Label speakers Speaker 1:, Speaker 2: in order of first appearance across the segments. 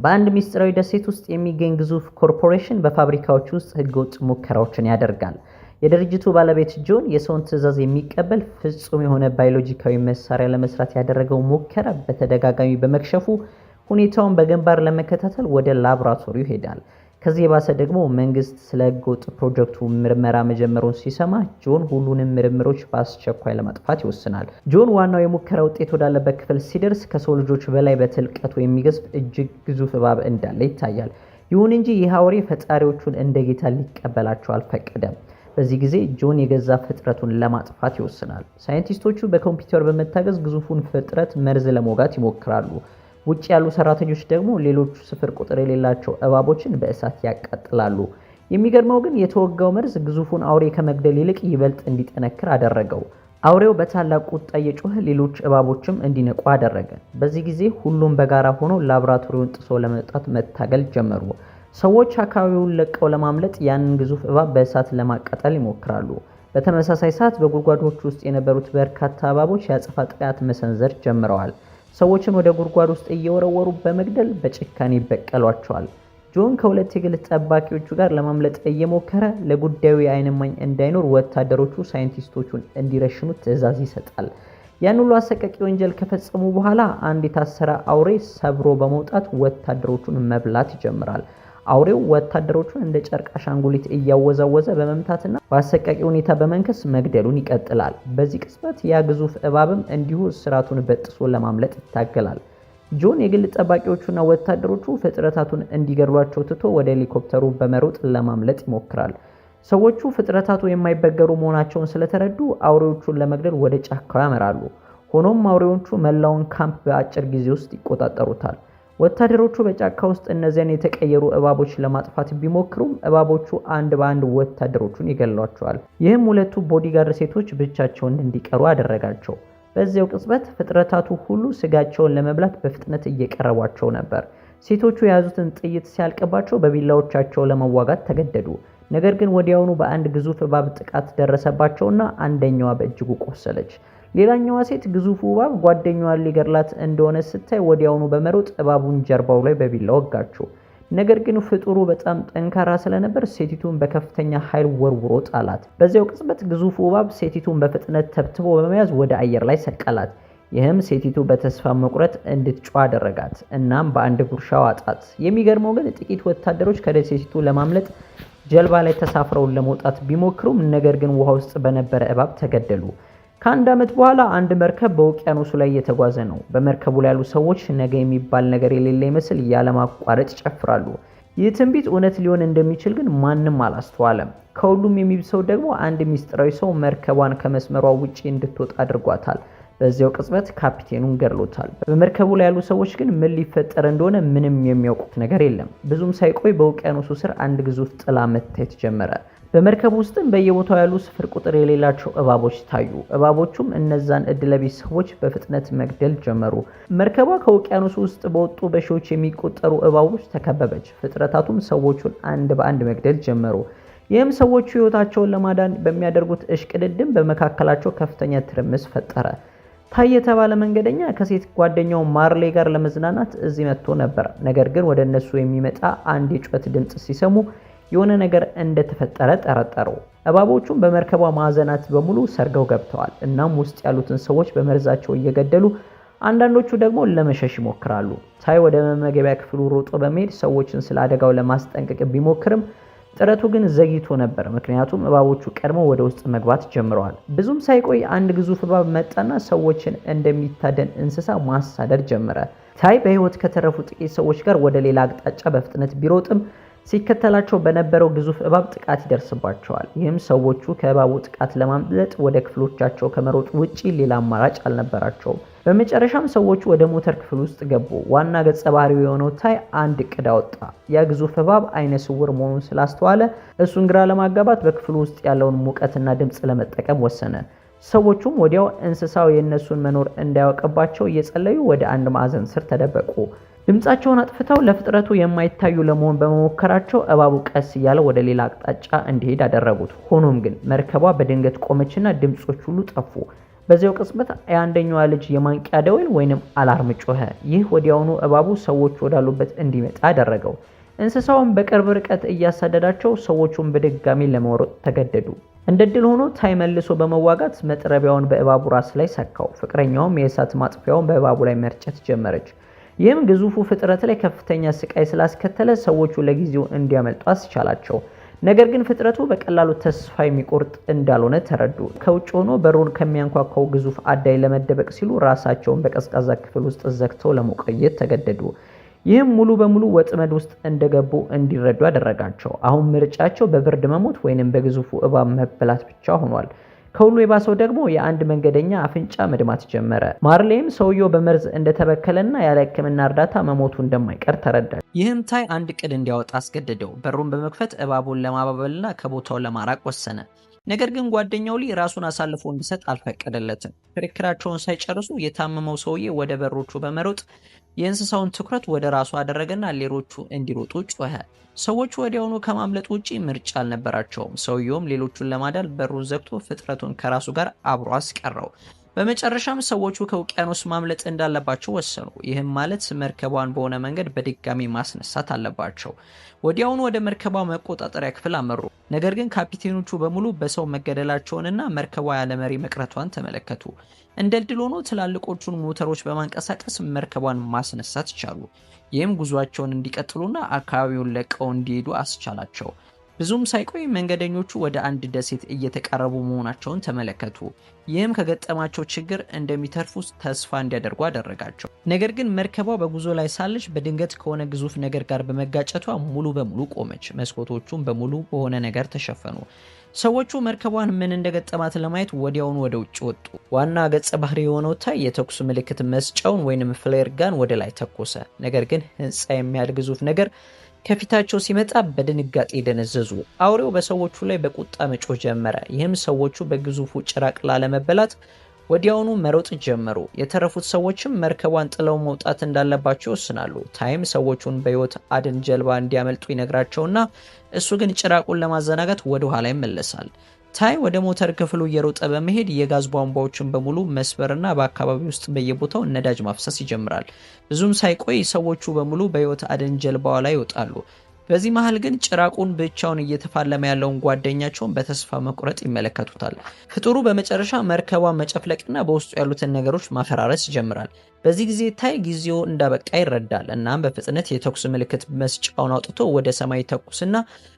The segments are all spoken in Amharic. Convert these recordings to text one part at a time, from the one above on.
Speaker 1: በአንድ ሚስጥራዊ ደሴት ውስጥ የሚገኝ ግዙፍ ኮርፖሬሽን በፋብሪካዎች ውስጥ ህገወጥ ሙከራዎችን ያደርጋል። የድርጅቱ ባለቤት ጆን የሰውን ትዕዛዝ የሚቀበል ፍጹም የሆነ ባዮሎጂካዊ መሳሪያ ለመስራት ያደረገው ሙከራ በተደጋጋሚ በመክሸፉ ሁኔታውን በግንባር ለመከታተል ወደ ላቦራቶሪው ይሄዳል። ከዚህ የባሰ ደግሞ መንግስት ስለ ህገወጥ ፕሮጀክቱ ምርመራ መጀመሩን ሲሰማ ጆን ሁሉንም ምርምሮች በአስቸኳይ ለማጥፋት ይወስናል። ጆን ዋናው የሙከራ ውጤት ወዳለበት ክፍል ሲደርስ ከሰው ልጆች በላይ በትልቀቱ የሚገዝፍ እጅግ ግዙፍ እባብ እንዳለ ይታያል። ይሁን እንጂ ይህ አውሬ ፈጣሪዎቹን እንደ ጌታ ሊቀበላቸው አልፈቀደም። በዚህ ጊዜ ጆን የገዛ ፍጥረቱን ለማጥፋት ይወስናል። ሳይንቲስቶቹ በኮምፒውተር በመታገዝ ግዙፉን ፍጥረት መርዝ ለመውጋት ይሞክራሉ። ውጭ ያሉ ሰራተኞች ደግሞ ሌሎች ስፍር ቁጥር የሌላቸው እባቦችን በእሳት ያቃጥላሉ። የሚገርመው ግን የተወጋው መርዝ ግዙፉን አውሬ ከመግደል ይልቅ ይበልጥ እንዲጠነክር አደረገው። አውሬው በታላቅ ቁጣ እየጮኸ ሌሎች እባቦችም እንዲነቁ አደረገ። በዚህ ጊዜ ሁሉም በጋራ ሆነው ላቦራቶሪውን ጥሶ ለመውጣት መታገል ጀመሩ። ሰዎች አካባቢውን ለቀው ለማምለጥ ያንን ግዙፍ እባብ በእሳት ለማቃጠል ይሞክራሉ። በተመሳሳይ ሰዓት በጉድጓዶች ውስጥ የነበሩት በርካታ እባቦች የአጸፋ ጥቃት መሰንዘር ጀምረዋል። ሰዎችን ወደ ጉድጓድ ውስጥ እየወረወሩ በመግደል በጭካኔ ይበቀሏቸዋል። ጆን ከሁለት የግል ጠባቂዎቹ ጋር ለማምለጥ እየሞከረ ለጉዳዩ የዓይን እማኝ እንዳይኖር ወታደሮቹ ሳይንቲስቶቹን እንዲረሽኑ ትዕዛዝ ይሰጣል። ያን ሁሉ አሰቃቂ ወንጀል ከፈጸሙ በኋላ አንድ የታሰረ አውሬ ሰብሮ በመውጣት ወታደሮቹን መብላት ይጀምራል። አውሬው ወታደሮቹን እንደ ጨርቅ አሻንጉሊት እያወዛወዘ በመምታትና በአሰቃቂ ሁኔታ በመንከስ መግደሉን ይቀጥላል። በዚህ ቅጽበት ያ ግዙፍ እባብም እንዲሁ እስራቱን በጥሶ ለማምለጥ ይታገላል። ጆን የግል ጠባቂዎቹና ወታደሮቹ ፍጥረታቱን እንዲገድሏቸው ትቶ ወደ ሄሊኮፕተሩ በመሮጥ ለማምለጥ ይሞክራል። ሰዎቹ ፍጥረታቱ የማይበገሩ መሆናቸውን ስለተረዱ አውሬዎቹን ለመግደል ወደ ጫካው ያመራሉ። ሆኖም አውሬዎቹ መላውን ካምፕ በአጭር ጊዜ ውስጥ ይቆጣጠሩታል። ወታደሮቹ በጫካ ውስጥ እነዚያን የተቀየሩ እባቦች ለማጥፋት ቢሞክሩም እባቦቹ አንድ በአንድ ወታደሮቹን ይገሏቸዋል። ይህም ሁለቱ ቦዲጋርድ ሴቶች ብቻቸውን እንዲቀሩ አደረጋቸው። በዚያው ቅጽበት ፍጥረታቱ ሁሉ ስጋቸውን ለመብላት በፍጥነት እየቀረቧቸው ነበር። ሴቶቹ የያዙትን ጥይት ሲያልቅባቸው በቢላዎቻቸው ለመዋጋት ተገደዱ። ነገር ግን ወዲያውኑ በአንድ ግዙፍ እባብ ጥቃት ደረሰባቸውና አንደኛዋ በእጅጉ ቆሰለች። ሌላኛዋ ሴት ግዙፉ እባብ ጓደኛዋን ሊገድላት እንደሆነ ስታይ ወዲያውኑ በመሮጥ እባቡን ጀርባው ላይ በቢላ ወጋችው። ነገር ግን ፍጡሩ በጣም ጠንካራ ስለነበር ሴቲቱን በከፍተኛ ኃይል ወርውሮ ጣላት። በዚያው ቅጽበት ግዙፉ እባብ ሴቲቱን በፍጥነት ተብትቦ በመያዝ ወደ አየር ላይ ሰቀላት። ይህም ሴቲቱ በተስፋ መቁረጥ እንድትጮህ አደረጋት። እናም በአንድ ጉርሻ ዋጣት። የሚገርመው ግን ጥቂት ወታደሮች ከደሴቲቱ ለማምለጥ ጀልባ ላይ ተሳፍረው ለመውጣት ቢሞክሩም ነገር ግን ውሃ ውስጥ በነበረ እባብ ተገደሉ። ከአንድ ዓመት በኋላ አንድ መርከብ በውቅያኖሱ ላይ እየተጓዘ ነው። በመርከቡ ላይ ያሉ ሰዎች ነገ የሚባል ነገር የሌለ ይመስል ያለማቋረጥ ይጨፍራሉ። ይህ ትንቢት እውነት ሊሆን እንደሚችል ግን ማንም አላስተዋለም። ከሁሉም የሚብሰው ደግሞ አንድ ሚስጥራዊ ሰው መርከቧን ከመስመሯ ውጪ እንድትወጣ አድርጓታል። በዚያው ቅጽበት ካፒቴኑን ገድሎታል። በመርከቡ ላይ ያሉ ሰዎች ግን ምን ሊፈጠር እንደሆነ ምንም የሚያውቁት ነገር የለም። ብዙም ሳይቆይ በውቅያኖሱ ስር አንድ ግዙፍ ጥላ መታየት ጀመረ። በመርከቡ ውስጥም በየቦታው ያሉ ስፍር ቁጥር የሌላቸው እባቦች ታዩ። እባቦቹም እነዛን እድለቢስ ሰዎች በፍጥነት መግደል ጀመሩ። መርከቧ ከውቅያኖሱ ውስጥ በወጡ በሺዎች የሚቆጠሩ እባቦች ተከበበች። ፍጥረታቱም ሰዎቹን አንድ በአንድ መግደል ጀመሩ። ይህም ሰዎቹ ሕይወታቸውን ለማዳን በሚያደርጉት እሽቅድድም በመካከላቸው ከፍተኛ ትርምስ ፈጠረ። ታይ የተባለ መንገደኛ ከሴት ጓደኛው ማርሌ ጋር ለመዝናናት እዚህ መጥቶ ነበር። ነገር ግን ወደ እነሱ የሚመጣ አንድ የጩኸት ድምፅ ሲሰሙ የሆነ ነገር እንደተፈጠረ ጠረጠሩ። እባቦቹም በመርከቧ ማዕዘናት በሙሉ ሰርገው ገብተዋል። እናም ውስጥ ያሉትን ሰዎች በመርዛቸው እየገደሉ አንዳንዶቹ ደግሞ ለመሸሽ ይሞክራሉ። ታይ ወደ መመገቢያ ክፍሉ ሮጦ በመሄድ ሰዎችን ስለ አደጋው ለማስጠንቀቅ ቢሞክርም ጥረቱ ግን ዘግይቶ ነበር። ምክንያቱም እባቦቹ ቀድመው ወደ ውስጥ መግባት ጀምረዋል። ብዙም ሳይቆይ አንድ ግዙፍ እባብ መጣና ሰዎችን እንደሚታደን እንስሳ ማሳደድ ጀመረ። ታይ በህይወት ከተረፉ ጥቂት ሰዎች ጋር ወደ ሌላ አቅጣጫ በፍጥነት ቢሮጥም ሲከተላቸው በነበረው ግዙፍ እባብ ጥቃት ይደርስባቸዋል። ይህም ሰዎቹ ከእባቡ ጥቃት ለማምለጥ ወደ ክፍሎቻቸው ከመሮጥ ውጪ ሌላ አማራጭ አልነበራቸውም። በመጨረሻም ሰዎቹ ወደ ሞተር ክፍል ውስጥ ገቡ። ዋና ገጸ ባህሪው የሆነው ታይ አንድ እቅድ አወጣ። ያ ግዙፍ እባብ አይነ ስውር መሆኑን ስላስተዋለ እሱን ግራ ለማጋባት በክፍሉ ውስጥ ያለውን ሙቀትና ድምፅ ለመጠቀም ወሰነ። ሰዎቹም ወዲያው እንስሳው የእነሱን መኖር እንዳያውቅባቸው እየጸለዩ ወደ አንድ ማዕዘን ስር ተደበቁ። ድምጻቸውን አጥፍተው ለፍጥረቱ የማይታዩ ለመሆን በመሞከራቸው እባቡ ቀስ እያለ ወደ ሌላ አቅጣጫ እንዲሄድ አደረጉት። ሆኖም ግን መርከቧ በድንገት ቆመችና ድምጾች ሁሉ ጠፉ። በዚያው ቅጽበት የአንደኛዋ ልጅ የማንቂያ ደወል ወይንም አላርም ጮኸ። ይህ ወዲያውኑ እባቡ ሰዎች ወዳሉበት እንዲመጣ አደረገው። እንስሳውን በቅርብ ርቀት እያሳደዳቸው ሰዎቹን በድጋሚ ለመሮጥ ተገደዱ። እንደ ድል ሆኖ ታይ መልሶ በመዋጋት መጥረቢያውን በእባቡ ራስ ላይ ሰካው። ፍቅረኛውም የእሳት ማጥፊያውን በእባቡ ላይ መርጨት ጀመረች። ይህም ግዙፉ ፍጥረት ላይ ከፍተኛ ስቃይ ስላስከተለ ሰዎቹ ለጊዜው እንዲያመልጡ አስቻላቸው። ነገር ግን ፍጥረቱ በቀላሉ ተስፋ የሚቆርጥ እንዳልሆነ ተረዱ። ከውጭ ሆኖ በሩን ከሚያንኳኳው ግዙፍ አዳኝ ለመደበቅ ሲሉ ራሳቸውን በቀዝቃዛ ክፍል ውስጥ ዘግተው ለመቆየት ተገደዱ። ይህም ሙሉ በሙሉ ወጥመድ ውስጥ እንደገቡ እንዲረዱ አደረጋቸው። አሁን ምርጫቸው በብርድ መሞት ወይንም በግዙፉ እባብ መበላት ብቻ ሆኗል። ከሁሉ የባሰው ደግሞ የአንድ መንገደኛ አፍንጫ መድማት ጀመረ። ማርሌም ሰውየው በመርዝ እንደተበከለና ያለ ሕክምና እርዳታ መሞቱ እንደማይቀር ተረዳች። ይህም ታይ አንድ ዕቅድ እንዲያወጣ አስገደደው። በሩን በመክፈት እባቡን ለማባበልና ከቦታው ለማራቅ ወሰነ። ነገር ግን ጓደኛው ሊ ራሱን አሳልፎ እንዲሰጥ አልፈቀደለትም። ክርክራቸውን ሳይጨርሱ የታመመው ሰውዬ ወደ በሮቹ በመሮጥ የእንስሳውን ትኩረት ወደ ራሱ አደረገና ሌሎቹ እንዲሮጡ ጮኸ። ሰዎቹ ወዲያውኑ ከማምለጥ ውጪ ምርጫ አልነበራቸውም። ሰውየውም ሌሎቹን ለማዳን በሩን ዘግቶ ፍጥረቱን ከራሱ ጋር አብሮ አስቀረው። በመጨረሻም ሰዎቹ ከውቅያኖስ ማምለጥ እንዳለባቸው ወሰኑ። ይህም ማለት መርከቧን በሆነ መንገድ በድጋሚ ማስነሳት አለባቸው። ወዲያውኑ ወደ መርከቧ መቆጣጠሪያ ክፍል አመሩ። ነገር ግን ካፒቴኖቹ በሙሉ በሰው መገደላቸውንና መርከቧ ያለ መሪ መቅረቷን ተመለከቱ። እንደ ዕድል ሆኖ ትላልቆቹን ሞተሮች በማንቀሳቀስ መርከቧን ማስነሳት ቻሉ። ይህም ጉዟቸውን እንዲቀጥሉና አካባቢውን ለቀው እንዲሄዱ አስቻላቸው። ብዙም ሳይቆይ መንገደኞቹ ወደ አንድ ደሴት እየተቃረቡ መሆናቸውን ተመለከቱ። ይህም ከገጠማቸው ችግር እንደሚተርፉ ተስፋ እንዲያደርጉ አደረጋቸው። ነገር ግን መርከቧ በጉዞ ላይ ሳለች በድንገት ከሆነ ግዙፍ ነገር ጋር በመጋጨቷ ሙሉ በሙሉ ቆመች። መስኮቶቹም በሙሉ በሆነ ነገር ተሸፈኑ። ሰዎቹ መርከቧን ምን እንደገጠማት ለማየት ወዲያውኑ ወደ ውጭ ወጡ። ዋና ገጸ ባህሪ የሆነው ታይ የተኩስ ምልክት መስጫውን ወይንም ፍሌር ጋን ወደ ላይ ተኮሰ። ነገር ግን ህንፃ የሚያህል ግዙፍ ነገር ከፊታቸው ሲመጣ በድንጋጤ ደነዘዙ። አውሬው በሰዎቹ ላይ በቁጣ መጮህ ጀመረ። ይህም ሰዎቹ በግዙፉ ጭራቅ ላለመበላት ወዲያውኑ መሮጥ ጀመሩ። የተረፉት ሰዎችም መርከቧን ጥለው መውጣት እንዳለባቸው ይወስናሉ። ታይም ሰዎቹን በህይወት አድን ጀልባ እንዲያመልጡ ይነግራቸውና እሱ ግን ጭራቁን ለማዘናጋት ወደ ኋላ ይመለሳል። ታይ ወደ ሞተር ክፍሉ እየሮጠ በመሄድ የጋዝ ቧንቧዎችን በሙሉ መስበርና በአካባቢ ውስጥ በየቦታው ነዳጅ ማፍሰስ ይጀምራል። ብዙም ሳይቆይ ሰዎቹ በሙሉ በህይወት አድን ጀልባዋ ላይ ይወጣሉ። በዚህ መሃል ግን ጭራቁን ብቻውን እየተፋለመ ያለውን ጓደኛቸውን በተስፋ መቁረጥ ይመለከቱታል። ፍጡሩ በመጨረሻ መርከቧን መጨፍለቅና በውስጡ ያሉትን ነገሮች ማፈራረስ ይጀምራል። በዚህ ጊዜ ታይ ጊዜው እንዳበቃ ይረዳል። እናም በፍጥነት የተኩስ ምልክት መስጫውን አውጥቶ ወደ ሰማይ ተኩስና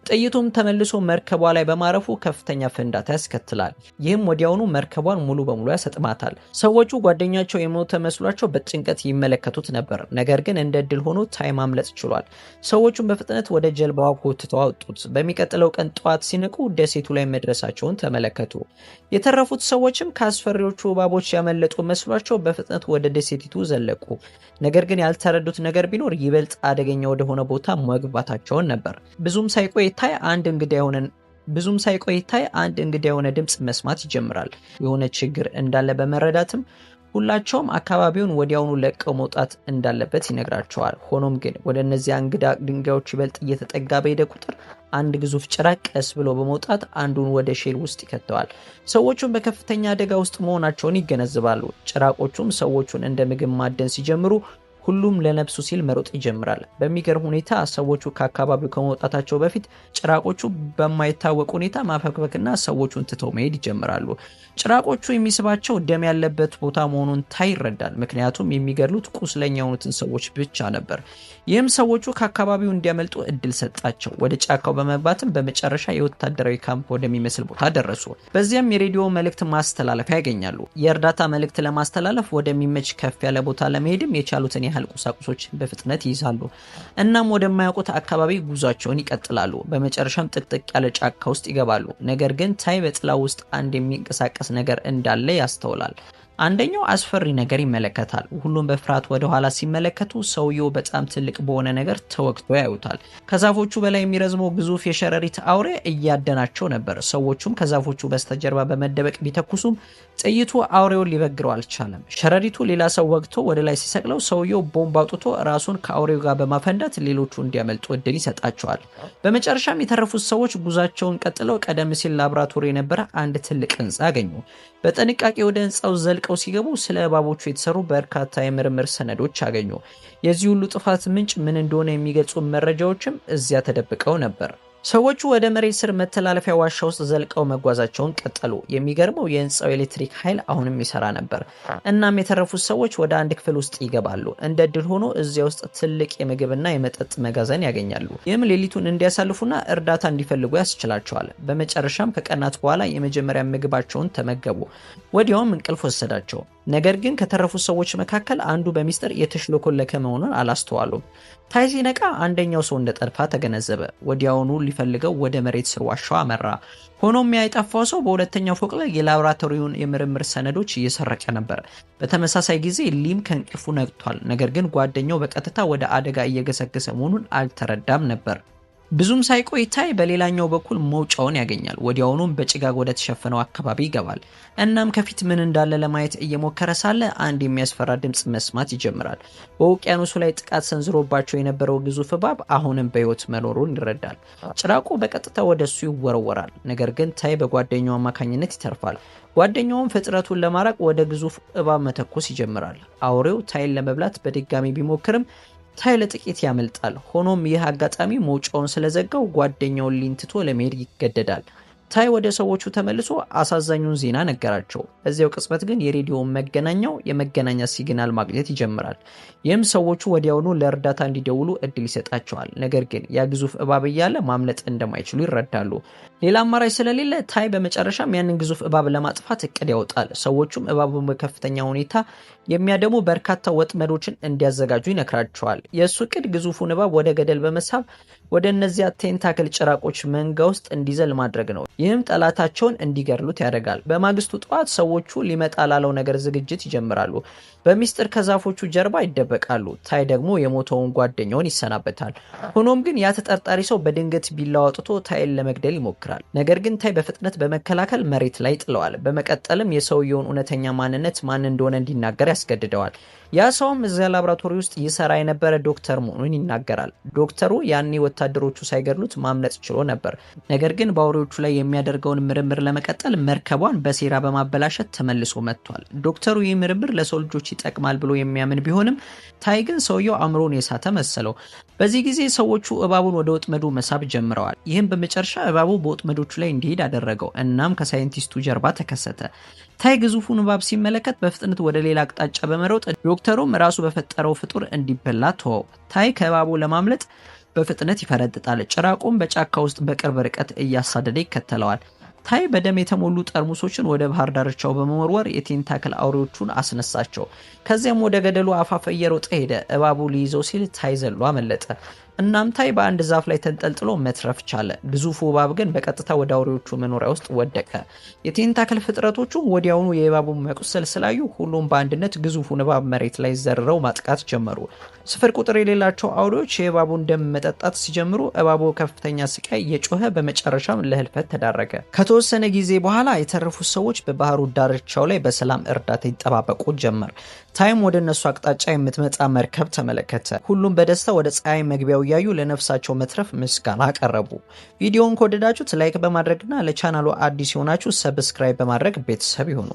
Speaker 1: ጥይቱም ተመልሶ መርከቧ ላይ በማረፉ ከፍተኛ ፍንዳታ ያስከትላል። ይህም ወዲያውኑ መርከቧን ሙሉ በሙሉ ያሰጥማታል። ሰዎቹ ጓደኛቸው የሞተ መስሏቸው በጭንቀት ይመለከቱት ነበር። ነገር ግን እንደ ዕድል ሆኖ ታይ ማምለጥ ችሏል። ሰዎቹን በፍጥነት ወደ ጀልባዋ ጎትተው አወጡት። በሚቀጥለው ቀን ጠዋት ሲነቁ ደሴቱ ላይ መድረሳቸውን ተመለከቱ። የተረፉት ሰዎችም ከአስፈሪዎቹ እባቦች ያመለጡ መስሏቸው በፍጥነት ወደ ደሴቲቱ ዘለቁ። ነገር ግን ያልተረዱት ነገር ቢኖር ይበልጥ አደገኛ ወደሆነ ቦታ መግባታቸውን ነበር። ብዙም ሳይቆይ ታይ አንድ እንግዳ የሆነ ድምፅ መስማት ይጀምራል። የሆነ ችግር እንዳለ በመረዳትም ሁላቸውም አካባቢውን ወዲያውኑ ለቀው መውጣት እንዳለበት ይነግራቸዋል። ሆኖም ግን ወደ እነዚያ እንግዳ ድንጋዮች ይበልጥ እየተጠጋ በሄደ ቁጥር አንድ ግዙፍ ጭራቅ ቀስ ብሎ በመውጣት አንዱን ወደ ሼል ውስጥ ይከተዋል። ሰዎቹም በከፍተኛ አደጋ ውስጥ መሆናቸውን ይገነዘባሉ። ጭራቆቹም ሰዎቹን እንደ ምግብ ማደን ሲጀምሩ ሁሉም ለነፍሱ ሲል መሮጥ ይጀምራል። በሚገርም ሁኔታ ሰዎቹ ከአካባቢው ከመውጣታቸው በፊት ጭራቆቹ በማይታወቅ ሁኔታ ማፈግፈግና ሰዎቹን ትተው መሄድ ይጀምራሉ። ጭራቆቹ የሚስባቸው ደም ያለበት ቦታ መሆኑን ታይ ይረዳል። ምክንያቱም የሚገድሉት ቁስለኛ የሆኑትን ሰዎች ብቻ ነበር። ይህም ሰዎቹ ከአካባቢው እንዲያመልጡ እድል ሰጣቸው። ወደ ጫካው በመግባትም በመጨረሻ የወታደራዊ ካምፕ ወደሚመስል ቦታ ደረሱ። በዚያም የሬዲዮ መልእክት ማስተላለፊያ ያገኛሉ። የእርዳታ መልእክት ለማስተላለፍ ወደሚመች ከፍ ያለ ቦታ ለመሄድም የቻሉትን ያህል ቁሳቁሶች በፍጥነት ይይዛሉ። እናም ወደማያውቁት አካባቢ ጉዟቸውን ይቀጥላሉ። በመጨረሻም ጥቅጥቅ ያለ ጫካ ውስጥ ይገባሉ። ነገር ግን ታይ በጥላ ውስጥ አንድ የሚንቀሳቀስ ነገር እንዳለ ያስተውላል። አንደኛው አስፈሪ ነገር ይመለከታል። ሁሉም በፍርሃት ወደ ኋላ ሲመለከቱ ሰውየው በጣም ትልቅ በሆነ ነገር ተወግቶ ያዩታል። ከዛፎቹ በላይ የሚረዝመው ግዙፍ የሸረሪት አውሬ እያደናቸው ነበር። ሰዎቹም ከዛፎቹ በስተጀርባ በመደበቅ ቢተኩሱም ጥይቱ አውሬውን ሊበግረው አልቻለም። ሸረሪቱ ሌላ ሰው ወግቶ ወደ ላይ ሲሰቅለው ሰውየው ቦምብ አውጥቶ ራሱን ከአውሬው ጋር በማፈንዳት ሌሎቹ እንዲያመልጡ እድል ይሰጣቸዋል። በመጨረሻም የተረፉት ሰዎች ጉዟቸውን ቀጥለው ቀደም ሲል ላብራቶሪ የነበረ አንድ ትልቅ ህንፃ አገኙ። በጥንቃቄ ወደ ህንፃው ዘልቀው ሲገቡ ስለ እባቦቹ የተሰሩ በርካታ የምርምር ሰነዶች አገኙ። የዚህ ሁሉ ጥፋት ምንጭ ምን እንደሆነ የሚገልጹ መረጃዎችም እዚያ ተደብቀው ነበር። ሰዎቹ ወደ መሬት ስር መተላለፊያ ዋሻ ውስጥ ዘልቀው መጓዛቸውን ቀጠሉ። የሚገርመው የህንፃው ኤሌክትሪክ ኃይል አሁንም ይሰራ ነበር። እናም የተረፉት ሰዎች ወደ አንድ ክፍል ውስጥ ይገባሉ። እንደ እድል ሆኖ እዚያ ውስጥ ትልቅ የምግብና የመጠጥ መጋዘን ያገኛሉ። ይህም ሌሊቱን እንዲያሳልፉና እርዳታ እንዲፈልጉ ያስችላቸዋል። በመጨረሻም ከቀናት በኋላ የመጀመሪያ ምግባቸውን ተመገቡ። ወዲያውም እንቅልፍ ወሰዳቸው። ነገር ግን ከተረፉት ሰዎች መካከል አንዱ በሚስጥር የተሽሎኮለከ መሆኑን አላስተዋሉም። ታይ ሲነቃ አንደኛው ሰው እንደጠፋ ተገነዘበ። ወዲያውኑ ሊፈልገው ወደ መሬት ስር ዋሻው አመራ። ሆኖም የጠፋው ሰው በሁለተኛው ፎቅ ላይ የላቦራቶሪውን የምርምር ሰነዶች እየሰረቀ ነበር። በተመሳሳይ ጊዜ ሊም ከእንቅልፉ ነቅቷል። ነገር ግን ጓደኛው በቀጥታ ወደ አደጋ እየገሰገሰ መሆኑን አልተረዳም ነበር። ብዙም ሳይቆይ ታይ በሌላኛው በኩል መውጫውን ያገኛል። ወዲያውኑም በጭጋግ ወደ ተሸፈነው አካባቢ ይገባል። እናም ከፊት ምን እንዳለ ለማየት እየሞከረ ሳለ አንድ የሚያስፈራ ድምጽ መስማት ይጀምራል። በውቅያኖሱ ላይ ጥቃት ሰንዝሮባቸው የነበረው ግዙፍ እባብ አሁንም በህይወት መኖሩን ይረዳል። ጭራቁ በቀጥታ ወደሱ ይወረወራል። ነገር ግን ታይ በጓደኛው አማካኝነት ይተርፋል። ጓደኛውም ፍጥረቱን ለማራቅ ወደ ግዙፍ እባብ መተኮስ ይጀምራል። አውሬው ታይን ለመብላት በድጋሚ ቢሞክርም ታይ ለጥቂት ያመልጣል። ሆኖም ይህ አጋጣሚ መውጫውን ስለዘጋው ጓደኛውን ሊንትቶ ለመሄድ ይገደዳል። ታይ ወደ ሰዎቹ ተመልሶ አሳዛኙን ዜና ነገራቸው። በዚያው ቅጽበት ግን የሬዲዮ የመገናኛ ሲግናል ማግኘት ይጀምራል። ይህም ሰዎቹ ወዲያውኑ ለእርዳታ እንዲደውሉ እድል ይሰጣቸዋል። ነገር ግን ያ ግዙፍ እባብ እያለ ማምለጥ እንደማይችሉ ይረዳሉ። ሌላ አማራጭ ስለሌለ ታይ በመጨረሻም ያንን ግዙፍ እባብ ለማጥፋት እቅድ ያወጣል። ሰዎቹም እባቡን በከፍተኛ ሁኔታ የሚያደሙ በርካታ ወጥመዶችን እንዲያዘጋጁ ይነግራቸዋል። የእሱ እቅድ ግዙፉን እባብ ወደ ገደል በመሳብ ወደ እነዚያ ቴንታክል ጭራቆች መንጋ ውስጥ እንዲዘል ማድረግ ነው። ይህም ጠላታቸውን እንዲገድሉት ያደርጋል። በማግስቱ ጠዋት ሰዎቹ ሊመጣ ላለው ነገር ዝግጅት ይጀምራሉ። በሚስጥር ከዛፎቹ ጀርባ ይደበቃሉ። ታይ ደግሞ የሞተውን ጓደኛውን ይሰናበታል። ሆኖም ግን ያ ተጠርጣሪ ሰው በድንገት ቢላዋ አውጥቶ ታይን ለመግደል ይሞክራል። ነገር ግን ታይ በፍጥነት በመከላከል መሬት ላይ ጥለዋል። በመቀጠልም የሰውየውን እውነተኛ ማንነት ማን እንደሆነ እንዲናገር ያስገድደዋል። ያ ሰውም እዚያ ላቦራቶሪ ውስጥ ይሰራ የነበረ ዶክተር መሆኑን ይናገራል። ዶክተሩ ያኔ ወታደሮቹ ሳይገድሉት ማምለጥ ችሎ ነበር። ነገር ግን በአውሬዎቹ ላይ የሚያደርገውን ምርምር ለመቀጠል መርከቧን በሴራ በማበላሸት ተመልሶ መጥቷል። ዶክተሩ ይህ ምርምር ለሰው ልጆች ይጠቅማል ብሎ የሚያምን ቢሆንም ታይ ግን ሰውየው አእምሮን የሳተ መሰለው። በዚህ ጊዜ ሰዎቹ እባቡን ወደ ወጥመዱ መሳብ ጀምረዋል። ይህም በመጨረሻ እባቡ በወጥመዶቹ ላይ እንዲሄድ አደረገው። እናም ከሳይንቲስቱ ጀርባ ተከሰተ። ታይ ግዙፉን እባብ ሲመለከት በፍጥነት ወደ ሌላ አቅጣጫ በመሮጥ ዶክተሩም ራሱ በፈጠረው ፍጡር እንዲበላ ተወው። ታይ ከእባቡ ለማምለጥ በፍጥነት ይፈረጥጣል። ጭራቁም በጫካ ውስጥ በቅርብ ርቀት እያሳደደ ይከተለዋል። ታይ በደም የተሞሉ ጠርሙሶችን ወደ ባህር ዳርቻው በመወርወር የቴንታክል አውሬዎቹን አስነሳቸው። ከዚያም ወደ ገደሉ አፋፍ እየሮጠ ሄደ። እባቡ ሊይዘው ሲል ታይ ዘሎ አመለጠ። እናም ታይ በአንድ ዛፍ ላይ ተንጠልጥሎ መትረፍ ቻለ። ግዙፉ እባብ ግን በቀጥታ ወደ አውሬዎቹ መኖሪያ ውስጥ ወደቀ። የቴንታክል ፍጥረቶቹ ወዲያውኑ የእባቡን መቁሰል ስላዩ ሁሉም በአንድነት ግዙፉን እባብ መሬት ላይ ዘርረው ማጥቃት ጀመሩ። ስፍር ቁጥር የሌላቸው አውሬዎች የእባቡን ደም መጠጣት ሲጀምሩ እባቡ ከፍተኛ ስቃይ እየጮኸ በመጨረሻም ለህልፈት ተዳረገ። ከተወሰነ ጊዜ በኋላ የተረፉት ሰዎች በባህሩ ዳርቻው ላይ በሰላም እርዳታ ይጠባበቁ ጀመር። ታይም ወደ እነሱ አቅጣጫ የምትመጣ መርከብ ተመለከተ። ሁሉም በደስታ ወደ ፀሐይ መግቢያው እያዩ ለነፍሳቸው መትረፍ ምስጋና አቀረቡ። ቪዲዮውን ከወደዳችሁት ላይክ በማድረግና ለቻናሉ አዲስ የሆናችሁ ሰብስክራይብ በማድረግ ቤተሰብ ይሁኑ።